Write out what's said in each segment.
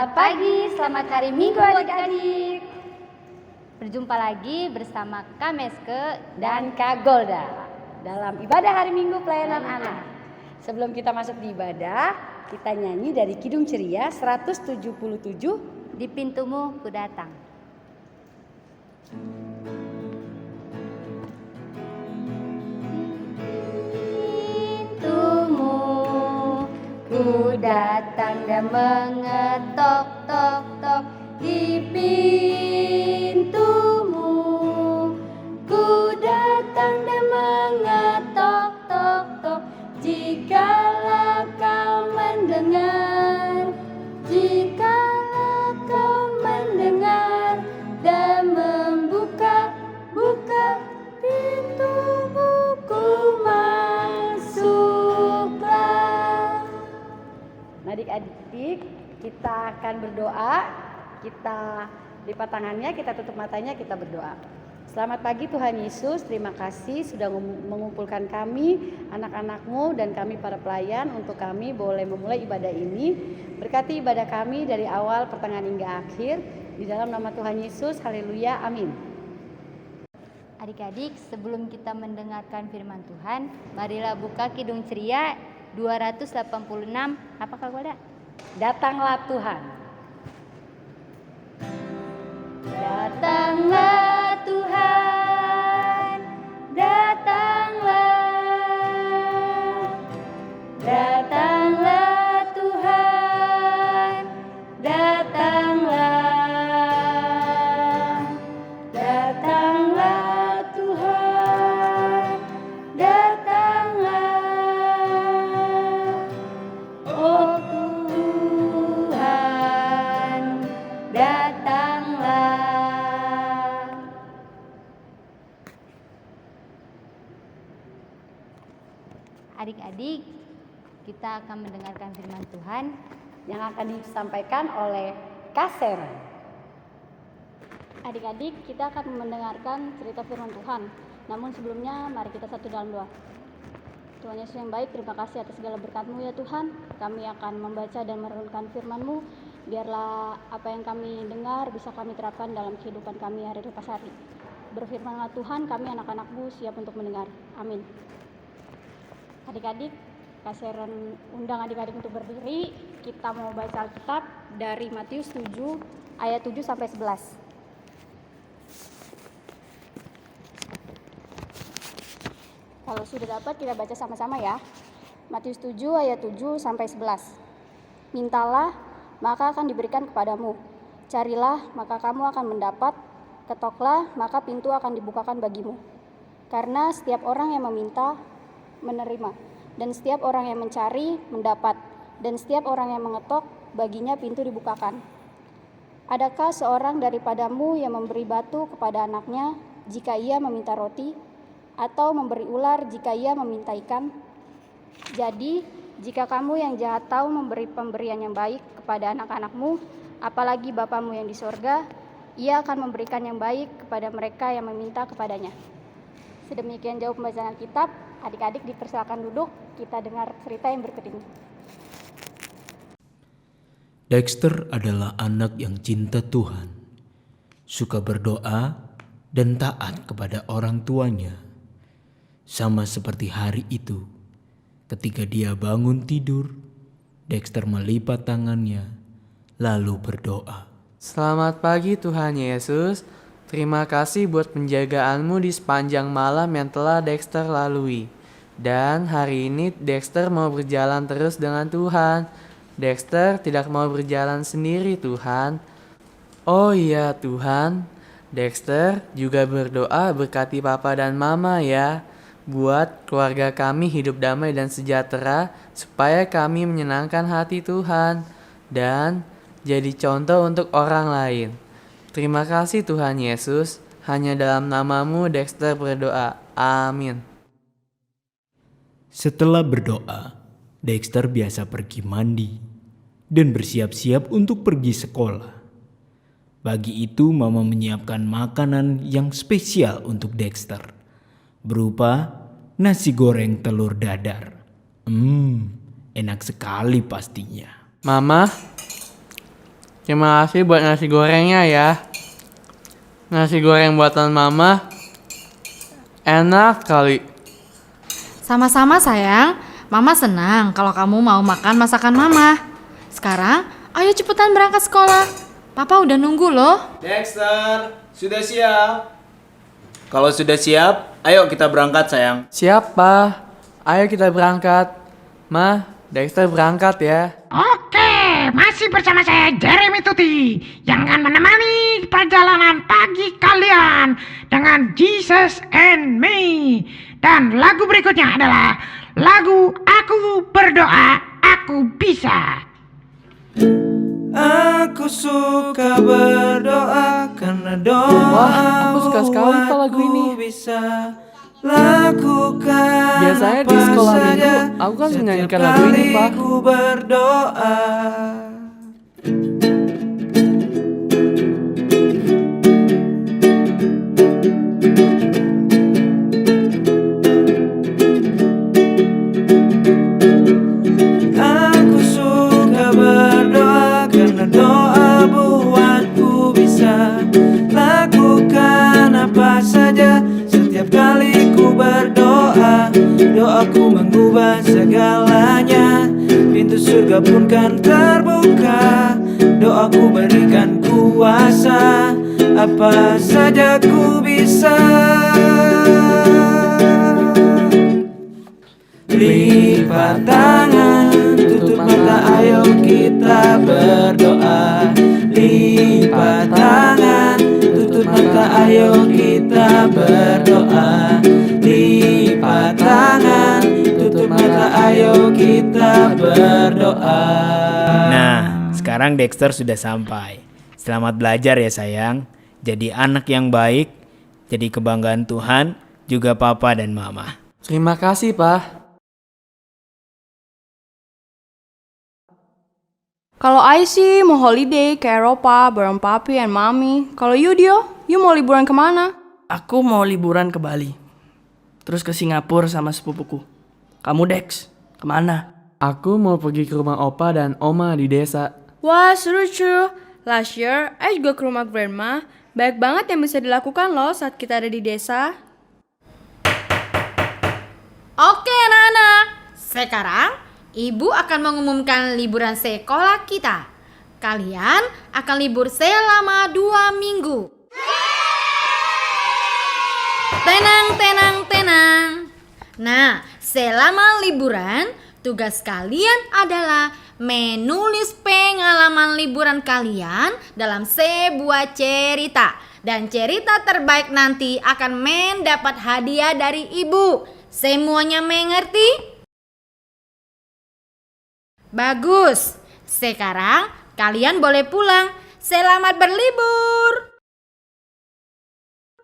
Selamat pagi, selamat hari Minggu adik-adik. Berjumpa lagi bersama Kak Meske dan Kak Golda dalam ibadah hari Minggu pelayanan anak. Sebelum kita masuk di ibadah, kita nyanyi dari Kidung Ceria 177, Di Pintumu Ku Datang. Pintumu ku datang dan mengetok-tok-tok, di pintumu ku datang dan mengetok-tok-tok. Jikalau kau mendengar, jikalau kau mendengar dan membuka pintumu, ku masuklah. Adik-adik, kita akan berdoa. Kita lipat tangannya, kita tutup matanya, kita berdoa. Selamat pagi Tuhan Yesus, terima kasih sudah mengumpulkan kami, anak-anak-Mu dan kami para pelayan untuk kami boleh memulai ibadah ini. Berkati ibadah kami dari awal, pertengahan hingga akhir. Di dalam nama Tuhan Yesus, haleluya, amin. Adik-adik, sebelum kita mendengarkan firman Tuhan, marilah buka Kidung Ceria 286. Apa Kak Golda? Datanglah Tuhan. Datanglah Tuhan, datanglah, datanglah Tuhan, datanglah, datanglah Tuhan, datanglah, oh Tuhan, datanglah. Adik-adik, kita akan mendengarkan firman Tuhan Yang akan disampaikan oleh Kaser. Adik-adik, kita akan mendengarkan cerita firman Tuhan. Namun sebelumnya, mari kita satu dalam doa. Tuhan Yesus yang baik, terima kasih atas segala berkat-Mu ya Tuhan. Kami akan membaca dan merenungkan firman-Mu. Biarlah apa yang kami dengar bisa kami terapkan dalam kehidupan kami hari lepas hari. Berfirmanlah Tuhan, kami anak-anak-Mu siap untuk mendengar. Amin. Adik-adik, Kaseran undang adik-adik untuk berdiri. Kita mau baca Alkitab dari Matius 7 ayat 7 sampai 11. Kalau sudah dapat kita baca sama-sama ya. Matius 7 ayat 7 sampai 11. Mintalah, maka akan diberikan kepadamu. Carilah, maka kamu akan mendapat. Ketoklah, maka pintu akan dibukakan bagimu. Karena setiap orang yang meminta, menerima. Dan setiap orang yang mencari, mendapat. Dan setiap orang yang mengetok, baginya pintu dibukakan. Adakah seorang daripadamu yang memberi batu kepada anaknya jika ia meminta roti, atau memberi ular jika ia meminta ikan? Jadi, jika kamu yang jahat tahu memberi pemberian yang baik kepada anak-anakmu, apalagi Bapamu yang di sorga, ia akan memberikan yang baik kepada mereka yang meminta kepadanya. Sedemikian jauh pembacaan Alkitab. Adik-adik dipersilakan duduk, kita dengar cerita yang berikut ini. Dexter adalah anak yang cinta Tuhan, suka berdoa dan taat kepada orang tuanya. Sama seperti hari itu, ketika dia bangun tidur, Dexter melipat tangannya lalu berdoa. Selamat pagi Tuhan Yesus. Terima kasih buat penjagaanmu di sepanjang malam yang telah Dexter lalui. Dan hari ini Dexter mau berjalan terus dengan Tuhan. Dexter tidak mau berjalan sendiri Tuhan. Oh iya Tuhan, Dexter juga berdoa berkati Papa dan Mama ya. Buat keluarga kami hidup damai dan sejahtera supaya kami menyenangkan hati Tuhan. Dan jadi contoh untuk orang lain. Terima kasih Tuhan Yesus, hanya dalam nama-Mu Dexter berdoa. Amin. Setelah berdoa, Dexter biasa pergi mandi dan bersiap-siap untuk pergi sekolah. Pagi itu Mama menyiapkan makanan yang spesial untuk Dexter, berupa nasi goreng telur dadar. Enak sekali pastinya. Mama, Terima kasih buat nasi gorengnya ya. Nasi goreng buatan mama enak kali. Sama-sama sayang, Mama senang kalau kamu mau makan masakan Mama. Sekarang, ayo cepetan berangkat sekolah. Papa udah nunggu loh. Dexter, sudah siap? Kalau sudah siap, ayo kita berangkat sayang. Siapa? Ayo kita berangkat. Ma, Dexter berangkat ya. Oke, masih bersama saya Jeremy Tuti yang akan menemani perjalanan pagi kalian dengan Jesus and Me. Dan lagu berikutnya adalah lagu Aku Berdoa, Aku Bisa. Aku suka berdoa karena doa. Wah, aku suka sekali Pak lagu ini. Bisa lakukan. Biasanya di sekolah minggu aku kan menyanyikan lagu ini, Pak. Aku berdoa. Aku suka berdoa karena doa buatku bisa lakukan apa saja. Setiap kali ku berdoa, doaku mengubah segalanya. Pintu surga pun kan terbuka. Doaku berikan kuasa, apa saja ku bisa. Lipat tangan, tutup mata, ayo kita berdoa. Lipat tangan, tutup mata, ayo kita berdoa. Lipat tangan, tutup mata, ayo kita berdoa. Nah, sekarang Dexter sudah sampai. Selamat belajar ya sayang. Jadi anak yang baik, jadi kebanggaan Tuhan, juga papa dan mama. Terima kasih, Pak. Kalau I sih mau holiday ke Eropa bareng papi and mami. Kalau you Dio, you mau liburan kemana? Aku mau liburan ke Bali. Terus ke Singapura sama sepupuku. Kamu Dex, kemana? Aku mau pergi ke rumah opa dan oma di desa. Wah seru cuy. Last year, I juga ke rumah grandma. Baik banget yang bisa dilakukan loh saat kita ada di desa. Oke anak-anak, sekarang Ibu akan mengumumkan liburan sekolah kita. Kalian akan libur selama 2 minggu. Tenang, tenang, tenang. Nah, selama liburan, tugas kalian adalah menulis pengalaman liburan kalian dalam sebuah cerita. Dan cerita terbaik nanti akan mendapat hadiah dari ibu. Semuanya mengerti? Bagus. Sekarang kalian boleh pulang. Selamat berlibur.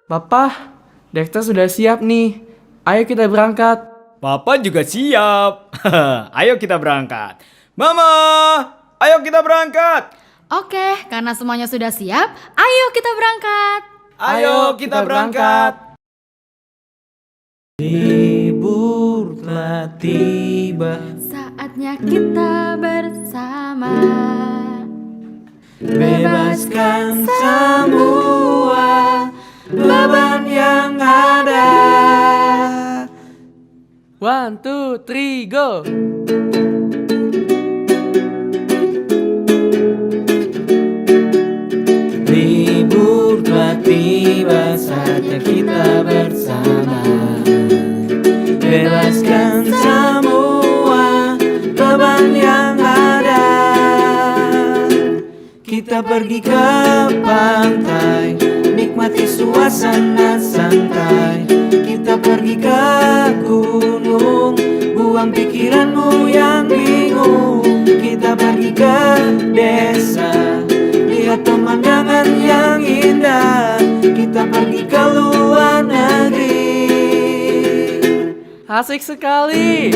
Papa, Dexter sudah siap nih. Ayo kita berangkat. Papa juga siap. Ayo kita berangkat. Mama, ayo kita berangkat. Oke, karena semuanya sudah siap, ayo kita berangkat. Ayo kita berangkat. Libur telah tiba. Saatnya kita bersama. Bebaskan semua beban yang ada. 1, 2, 3, go! Libur telah tiba, saatnya kita bersama. Bebaskan semua beban yang ada. Kita pergi ke pantai, nikmati suasana santai. Kita pergi ke gunung, buang pikiranmu yang bingung. Kita pergi ke desa, lihat pemandangan yang indah. Kita pergi ke luar negeri. Asik sekali.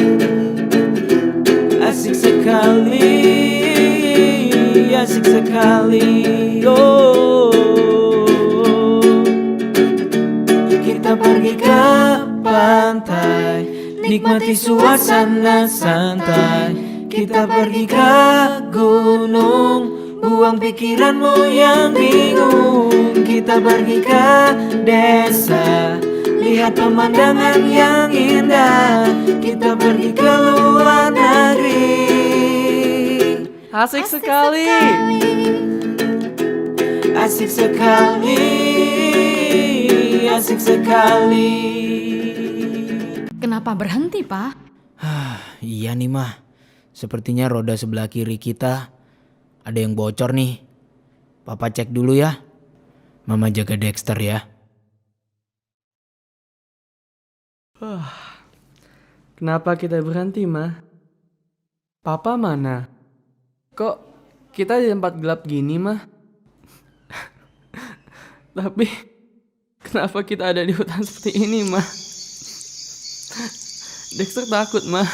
Asik sekali, asik sekali. Oh, kita pergi ke pantai, nikmati suasana santai. Kita pergi ke gunung, buang pikiranmu yang bingung. Kita pergi ke desa, lihat pemandangan yang indah. Kita pergi ke luar negeri. Asik sekali. Asik sekali, asik sekali. Kenapa berhenti, Pak? Iya nih mah, sepertinya roda sebelah kiri kita ada yang bocor nih. Papa cek dulu ya. Mama jaga Dexter ya. Kenapa kita berhenti, Ma? Papa mana? Kok kita di tempat gelap gini, Ma? Tapi kenapa kita ada di hutan seperti ini, Ma? Dexter takut, Ma.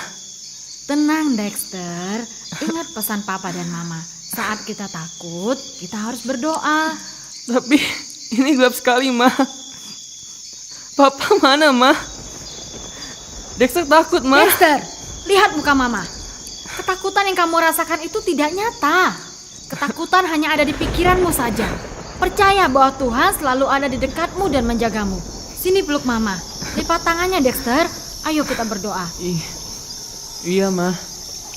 Tenang, Dexter. Ingat pesan Papa dan Mama. Saat kita takut, kita harus berdoa. Tapi ini gelap sekali, Ma. Papa mana, Ma? Dexter takut, Ma. Dexter, lihat muka Mama. Ketakutan yang kamu rasakan itu tidak nyata. Ketakutan hanya ada di pikiranmu saja. Percaya bahwa Tuhan selalu ada di dekatmu dan menjagamu. Sini peluk Mama. Lipat tangannya, Dexter. Ayo kita berdoa. Iya, Ma.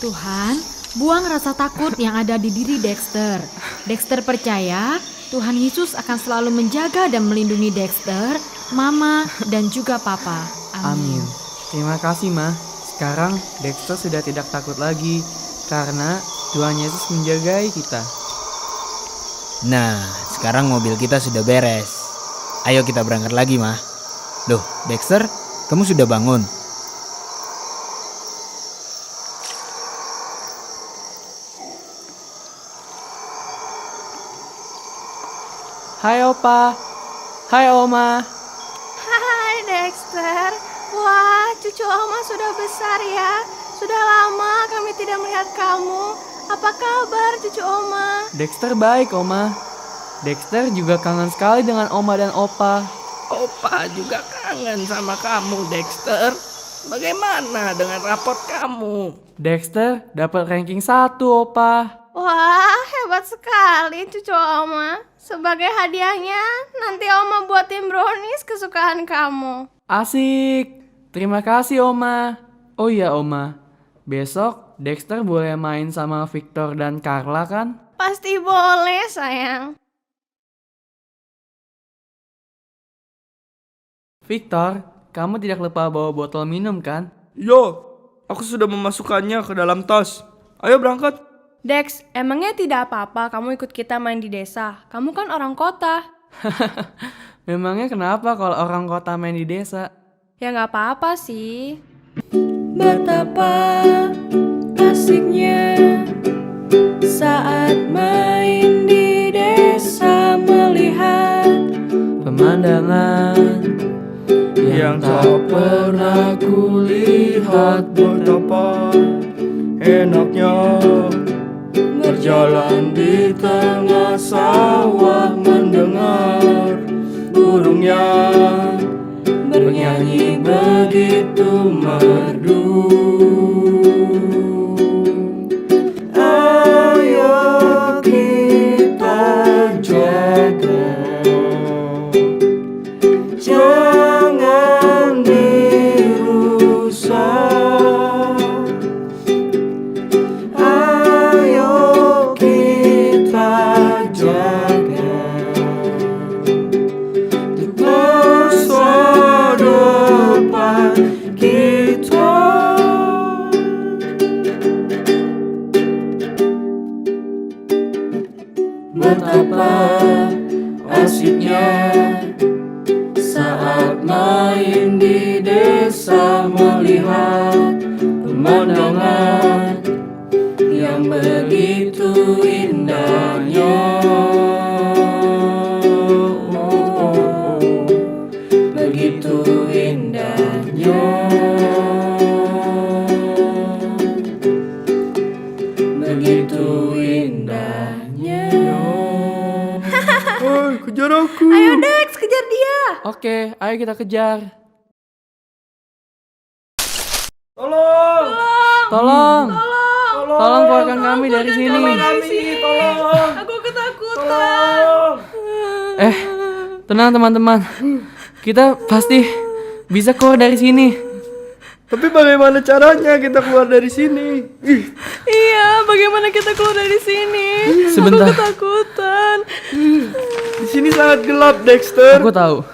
Tuhan, buang rasa takut yang ada di diri Dexter. Dexter percaya Tuhan Yesus akan selalu menjaga dan melindungi Dexter, Mama, dan juga Papa. Amin. Terima kasih, Ma. Sekarang Dexter sudah tidak takut lagi karena Tuhan Yesus menjagai kita. Nah, sekarang mobil kita sudah beres. Ayo kita berangkat lagi, Ma. Loh, Dexter, kamu sudah bangun? Hai Opa. Hai Oma. Hai Dexter. Wah, cucu Oma sudah besar ya. Sudah lama kami tidak melihat kamu. Apa kabar cucu Oma? Dexter baik, Oma. Dexter juga kangen sekali dengan Oma dan Opa. Opa juga kangen sama kamu, Dexter. Bagaimana dengan raport kamu? Dexter dapat ranking 1, Opa. Wah, hebat sekali cucu Oma. Sebagai hadiahnya, nanti Oma buatin brownies kesukaan kamu. Asik. Terima kasih, Oma. Oh iya, Oma. Besok Dexter boleh main sama Victor dan Carla kan? Pasti boleh, sayang. Victor, kamu tidak lupa bawa botol minum kan? Yo, aku sudah memasukkannya ke dalam tas. Ayo berangkat. Dex, emangnya tidak apa-apa kamu ikut kita main di desa? Kamu kan orang kota. Memangnya kenapa kalau orang kota main di desa? Ya nggak apa-apa sih. Betapa asiknya saat main di desa, melihat Pemandangan Yang tak pernah kulihat, betapa enaknya berjalan di tengah sawah, mendengar burung yang bernyanyi begitu merdu. Ayo kita jaga, jangan dirusak. Ayo kita jaga masa depan kita. Betapa asiknya saat main di desa, melihat pemandangan yang begitu indahnya. Begitu indahnya. Begitu indahnya. Woi, kejar aku. Ayo Dex, kejar dia. Oke, ayo kita kejar. Tolong. Tolong. Tolong. Tolong keluarkan kami dari sini. Tolong. Aku ketakutan. Tenang teman-teman. Kita pasti bisa keluar dari sini. Tapi bagaimana caranya kita keluar dari sini? Iya, bagaimana kita keluar dari sini? Sebentar. Aku ketakutan. Di sini sangat gelap, Dexter. Aku tahu.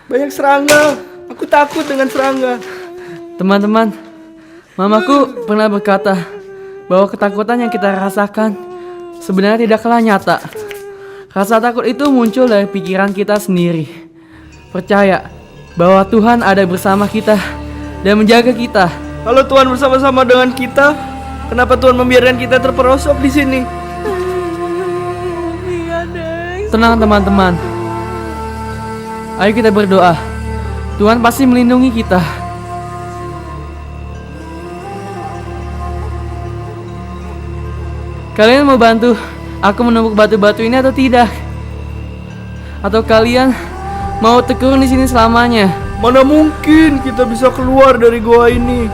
Banyak serangga. Aku takut dengan serangga. Teman-teman, mamaku pernah berkata bahwa ketakutan yang kita rasakan sebenarnya tidaklah nyata. Rasa takut itu muncul dari pikiran kita sendiri. Percaya bahwa Tuhan ada bersama kita dan menjaga kita. Kalau Tuhan bersama-sama dengan kita, kenapa Tuhan membiarkan kita terperosok di sini? Iya, Dex. Tenang teman-teman. Ayo kita berdoa. Tuhan pasti melindungi kita. Kalian mau bantu aku menumpuk batu-batu ini atau tidak? Atau kalian mau terkurung di sini selamanya? Mana mungkin kita bisa keluar dari gua ini?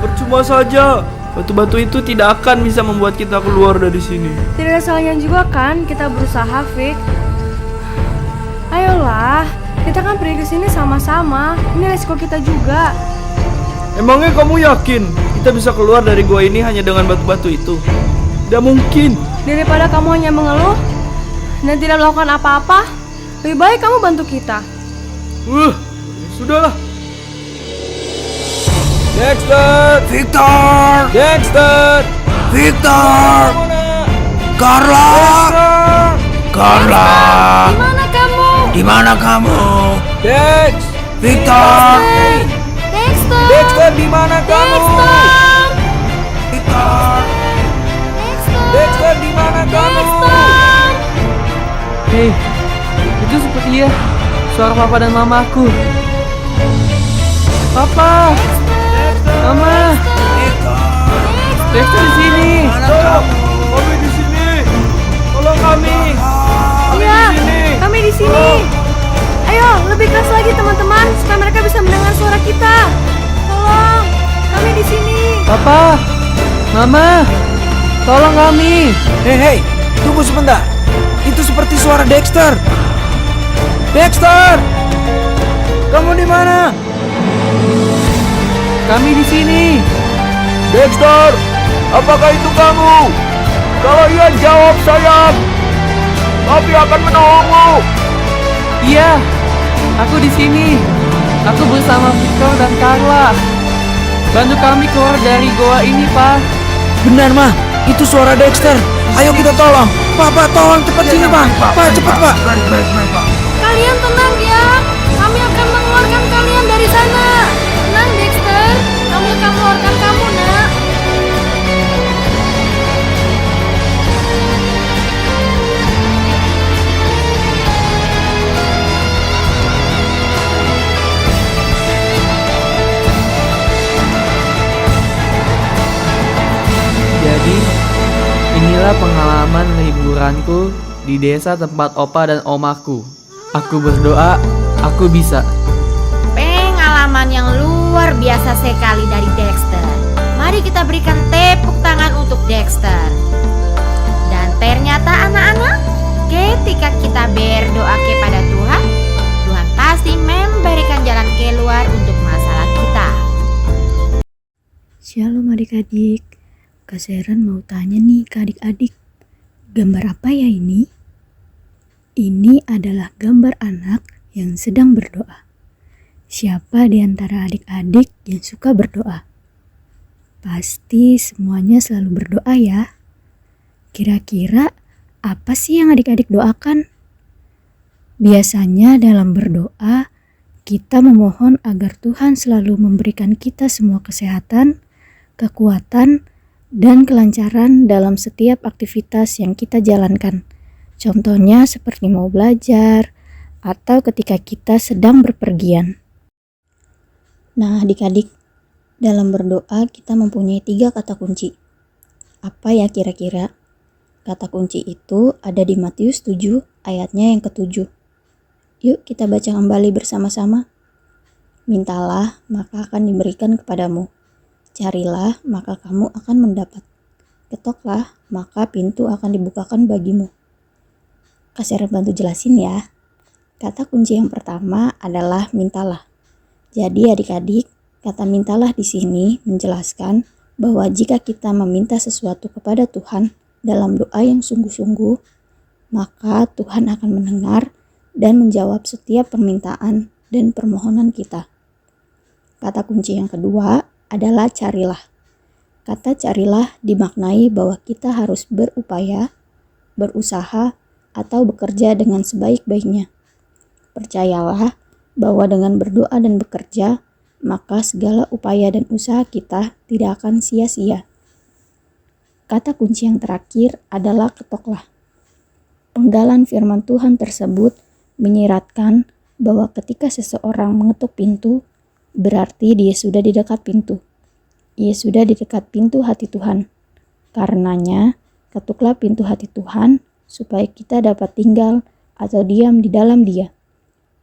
Percuma saja. Batu-batu itu tidak akan bisa membuat kita keluar dari sini. Tidak ada salahnya juga kan kita berusaha, Fik. Ayolah, kita kan pergi ke sini sama-sama. Ini resiko kita juga. Emangnya kamu yakin kita bisa keluar dari gua ini hanya dengan batu-batu itu? Tidak mungkin. Daripada kamu hanya mengeluh dan tidak melakukan apa-apa, lebih baik kamu bantu kita. Sudahlah. Dexter! Victor! Dexter! Victor! Carla! Carla! Dimana kamu? Di mana kamu? Dex! Victor! Dexter! Dexter, di mana kamu? Victor! Dexter, di mana kamu? Hei, itu sepertinya suara papa dan mamaku. Papa, mama, Dexter di sini. Tolong, kami di sini. Tolong kami. Iya, kami di sini. Ayo, lebih keras lagi teman-teman supaya mereka bisa mendengar suara kita. Tolong, kami di sini. Papa, mama, tolong kami. Hei, tunggu sebentar. Itu seperti suara Dexter. Dexter! Kamu di mana? Kami di sini. Dexter, apakah itu kamu? Kalau iya jawab sayang. Kami akan menolongmu. Iya, aku di sini. Aku bersama Victor dan Carla. Bantu kami keluar dari goa ini, Pak. Benar, Ma. Itu suara Dexter. Ayo kita tolong. Pak, tolong cepat sini, Pak. Pak, cepat, Pak. Kalian tenang ya. Kami akan mengeluarkan kalian dari sana. Tenang, Dexter. Kami akan mengeluarkan kamu, nak. Jadi, inilah pengalaman liburanku di desa tempat opa dan omaku. Aku berdoa, aku bisa. Pengalaman yang luar biasa sekali dari Dexter. Mari kita berikan tepuk tangan untuk Dexter. Dan ternyata anak-anak, ketika kita berdoa kepada Tuhan, Tuhan pasti memberikan jalan keluar untuk masalah kita. Shalom adik-adik. Kak Seren mau tanya nih ke adik-adik. Gambar apa ya ini? Ini adalah gambar anak yang sedang berdoa. Siapa di antara adik-adik yang suka berdoa? Pasti semuanya selalu berdoa ya. Kira-kira apa sih yang adik-adik doakan? Biasanya dalam berdoa, kita memohon agar Tuhan selalu memberikan kita semua kesehatan, kekuatan, dan kelancaran dalam setiap aktivitas yang kita jalankan. Contohnya seperti mau belajar, atau ketika kita sedang berpergian. Nah adik-adik, dalam berdoa kita mempunyai 3 kata kunci. Apa ya kira-kira? Kata kunci itu ada di Matius 7 ayatnya yang ke-7. Yuk kita baca kembali bersama-sama. Mintalah maka akan diberikan kepadamu. Carilah, maka kamu akan mendapat. Ketoklah, maka pintu akan dibukakan bagimu. Kak Sharon bantu jelasin ya. Kata kunci yang pertama adalah mintalah. Jadi adik-adik, kata mintalah di sini menjelaskan bahwa jika kita meminta sesuatu kepada Tuhan dalam doa yang sungguh-sungguh, maka Tuhan akan mendengar dan menjawab setiap permintaan dan permohonan kita. Kata kunci yang kedua adalah carilah. Kata carilah dimaknai bahwa kita harus berupaya, berusaha, atau bekerja dengan sebaik-baiknya. Percayalah bahwa dengan berdoa dan bekerja, maka segala upaya dan usaha kita tidak akan sia-sia. Kata kunci yang terakhir adalah ketoklah. Penggalan firman Tuhan tersebut menyiratkan bahwa ketika seseorang mengetuk pintu, berarti dia sudah di dekat pintu. Ia sudah di dekat pintu hati Tuhan. Karenanya, ketuklah pintu hati Tuhan supaya kita dapat tinggal atau diam di dalam Dia.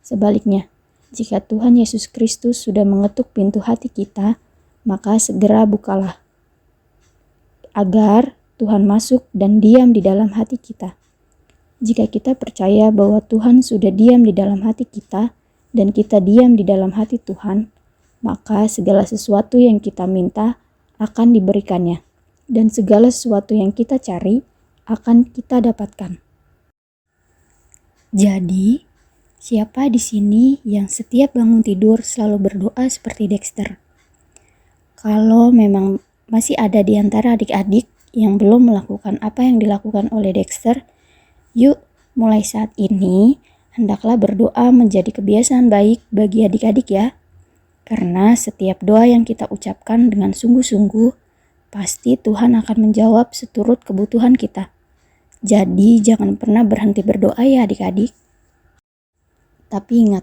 Sebaliknya, jika Tuhan Yesus Kristus sudah mengetuk pintu hati kita, maka segera bukalah agar Tuhan masuk dan diam di dalam hati kita. Jika kita percaya bahwa Tuhan sudah diam di dalam hati kita dan kita diam di dalam hati Tuhan, maka segala sesuatu yang kita minta akan diberikannya, dan segala sesuatu yang kita cari akan kita dapatkan. Jadi, siapa di sini yang setiap bangun tidur selalu berdoa seperti Dexter? Kalau memang masih ada di antara adik-adik yang belum melakukan apa yang dilakukan oleh Dexter, yuk mulai saat ini hendaklah berdoa menjadi kebiasaan baik bagi adik-adik ya. Karena setiap doa yang kita ucapkan dengan sungguh-sungguh, pasti Tuhan akan menjawab seturut kebutuhan kita. Jadi jangan pernah berhenti berdoa ya adik-adik. Tapi ingat,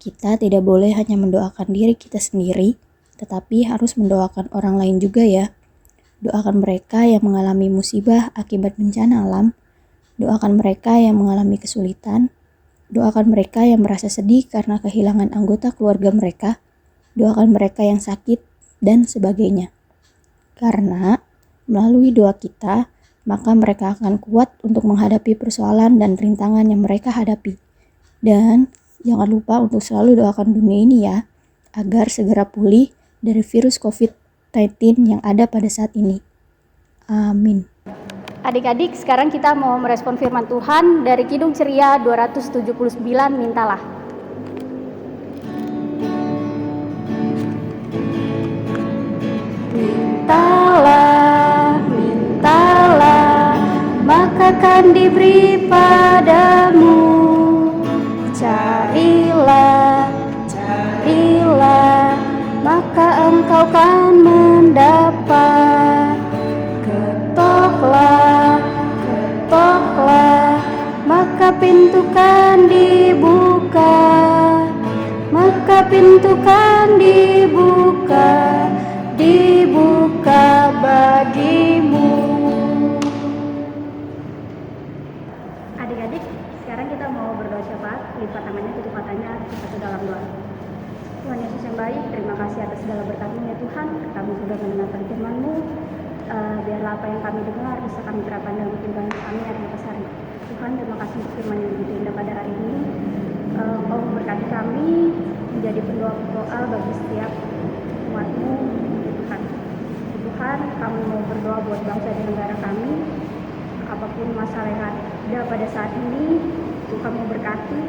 kita tidak boleh hanya mendoakan diri kita sendiri, tetapi harus mendoakan orang lain juga ya. Doakan mereka yang mengalami musibah akibat bencana alam, doakan mereka yang mengalami kesulitan, doakan mereka yang merasa sedih karena kehilangan anggota keluarga mereka, doakan mereka yang sakit, dan sebagainya. Karena melalui doa kita, maka mereka akan kuat untuk menghadapi persoalan dan rintangan yang mereka hadapi. Dan jangan lupa untuk selalu doakan dunia ini ya, agar segera pulih dari virus COVID-19 yang ada pada saat ini. Amin. Adik-adik, sekarang kita mau merespon firman Tuhan dari Kidung Ceria 279, mintalah. Mintalah, mintalah, maka akan diberi padamu. Carilah, carilah, maka engkau kan mendapat. Ketoklah, ketoklah, maka pintu kan dibuka. Maka pintu kan dibuka, dibuka bagimu. Adik-adik, sekarang kita mau berdoa syafaat. Lipat tangannya, tutup matanya, kita ke dalam doa. Tuhan Yesus yang baik, terima kasih atas segala berkat-Mu ya Tuhan. Kami sudah mendengarkan firman-Mu. Biarlah apa yang kami dengar bisa kami terapkan dalam kehidupan kami hari lepas hari. Tuhan, terima kasih untuk firman yang begitu indah pada hari ini. Kau memberkati kami menjadi pendoa-pendoa bagi setiap umat-Mu ya Tuhan. Tuhan, kami mau berdoa buat bangsa dan negara kami. Apapun masalah yang ada pada saat ini, Tuhan mau berkati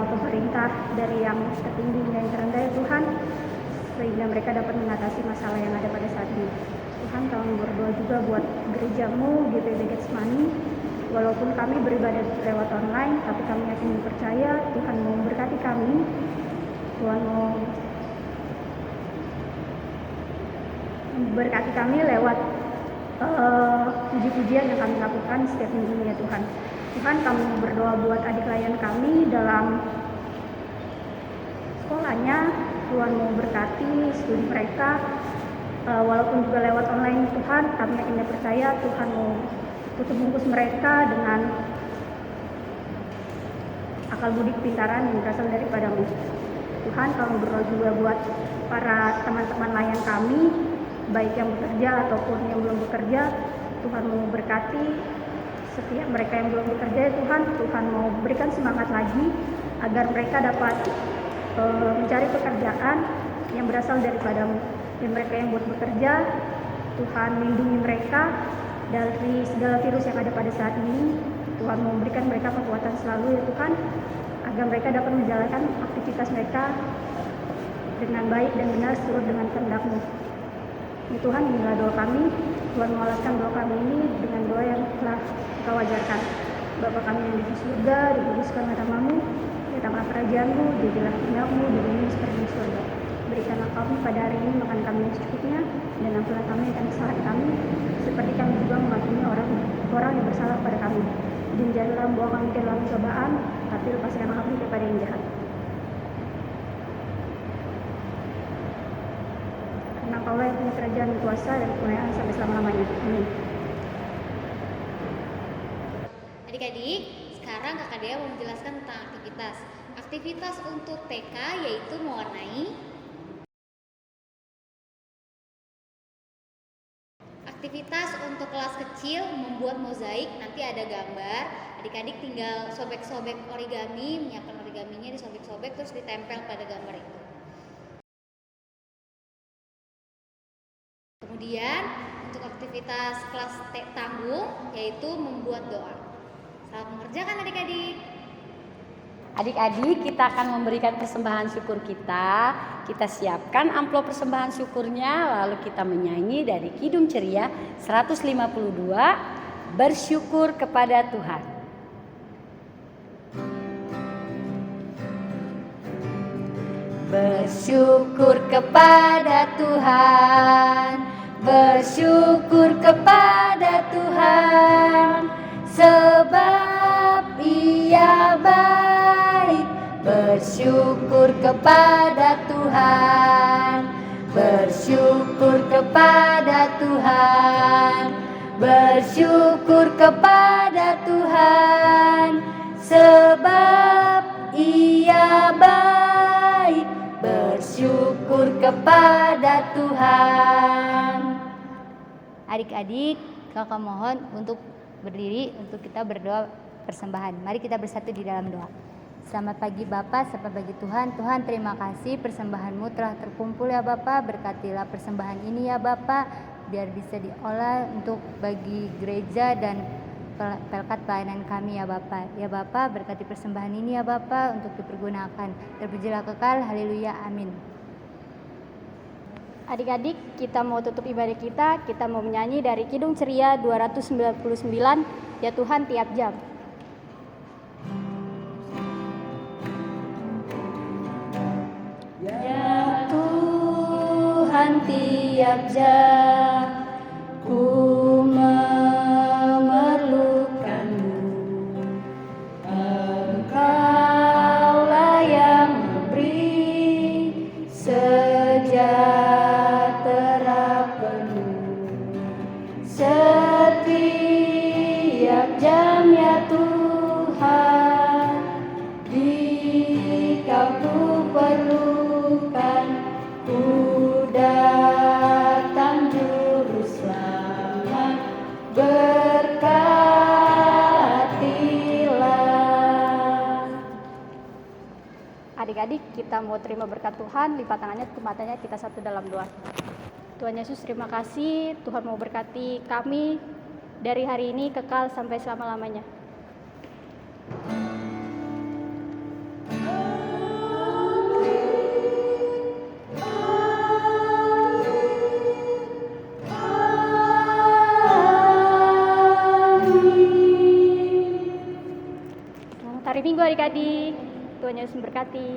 pemerintah dari yang tertinggi hingga yang terendah ya Tuhan, sehingga mereka dapat mengatasi masalah yang ada pada saat ini. Tuhan, kami berdoa juga buat gereja-Mu GPB Getsemani. Walaupun kami beribadah lewat online, tapi kami yakin dan percaya Tuhan mau memberkati kami. Tuhan mau memberkati kami lewat puji-pujian yang kami lakukan setiap minggunya Tuhan. Tuhan, kami berdoa buat adik klien kami dalam sekolahnya. Tuhan mau berkati studi mereka, walaupun juga lewat online Tuhan, kami yakin dan percaya Tuhan mau tutup bungkus mereka dengan akal budi kepintaran yang berasal daripada-Mu. Tuhan kami berdoa juga buat para teman-teman layan kami, baik yang bekerja ataupun yang belum bekerja. Tuhan mau berkati setiap mereka yang belum bekerja, Tuhan mau berikan semangat lagi agar mereka dapat mencari pekerjaan yang berasal daripadamu. Dan mereka yang buat bekerja, Tuhan lindungi mereka dari segala virus yang ada pada saat ini. Tuhan mau memberikan mereka kekuatan selalu ya Tuhan, agar mereka dapat menjalankan aktivitas mereka dengan baik dan benar seturut dengan kehendak-Mu. Ya Tuhan, inilah doa kami. Tuhan mengalaskan doa kami ini dengan doa yang telah Kau ajarkan. Bapa kami yang di surga, dikuduskanlah nama-Mu, datanglah kerajaan-Mu, jadilah kehendak-Mu di bumi seperti di surga. Berikanlah kami pada hari ini makan kami yang secukupnya, dan ampunilah kami akan kesalahan kami, seperti kami juga mengampuni orang yang bersalah pada kami. Dan janganlah membawa kami ke dalam cobaan, tapi lepaskanlah kami daripada yang jahat. Karena Kaulah yang punya kerajaan, kuasa, dan kemuliaan sampai selama-lamanya. Amin. Adik-adik, sekarang Kakak Dea mau menjelaskan tentang aktivitas. Aktivitas untuk TK yaitu mewarnai. Aktivitas untuk kelas kecil membuat mozaik, nanti ada gambar. Adik-adik tinggal sobek-sobek origami, menyiapkan origaminya, disobek-sobek terus ditempel pada gambar itu. Kemudian untuk aktivitas kelas tanggung yaitu membuat doa. Selamat mengerjakan adik-adik. Adik-adik, kita akan memberikan persembahan syukur kita. Kita siapkan amplop persembahan syukurnya, lalu kita menyanyi dari Kidung Ceria 152, bersyukur kepada Tuhan. Bersyukur kepada Tuhan, bersyukur kepada Tuhan, sebab Ia baik. Bersyukur kepada Tuhan, bersyukur kepada Tuhan, bersyukur kepada Tuhan, sebab Ia baik. Bersyukur kepada Tuhan. Adik-adik, kakak mohon untuk berdiri untuk kita berdoa persembahan. Mari kita bersatu di dalam doa. Selamat pagi Bapak, selamat pagi Tuhan. Tuhan, terima kasih persembahan-Mu telah terkumpul ya Bapak. Berkatilah persembahan ini ya Bapak, biar bisa diolah untuk bagi gereja dan pelkat pelayanan kami ya Bapak. Ya Bapak, berkati persembahan ini ya Bapak untuk dipergunakan. Terpujilah kekal, haleluya, amin. Adik-adik, kita mau tutup ibadah kita mau menyanyi dari Kidung Ceria 299, Ya Tuhan tiap jam. Ya Tuhan tiap jam ku memerlukan-Mu, Engkaulah yang memberi sejahtera penuh setiap jam ya Tuhan, Dikau ku perlukan, ku datang juru selamat, berkatilah. Adik-adik, kita mau terima berkat Tuhan, lipat tangannya, tutup matanya, kita satu dalam doa. Tuhan Yesus, terima kasih. Tuhan mau berkati kami dari hari ini kekal sampai selama-lamanya. Selamat hari Minggu adik-adik. Tuhan Yesus memberkati.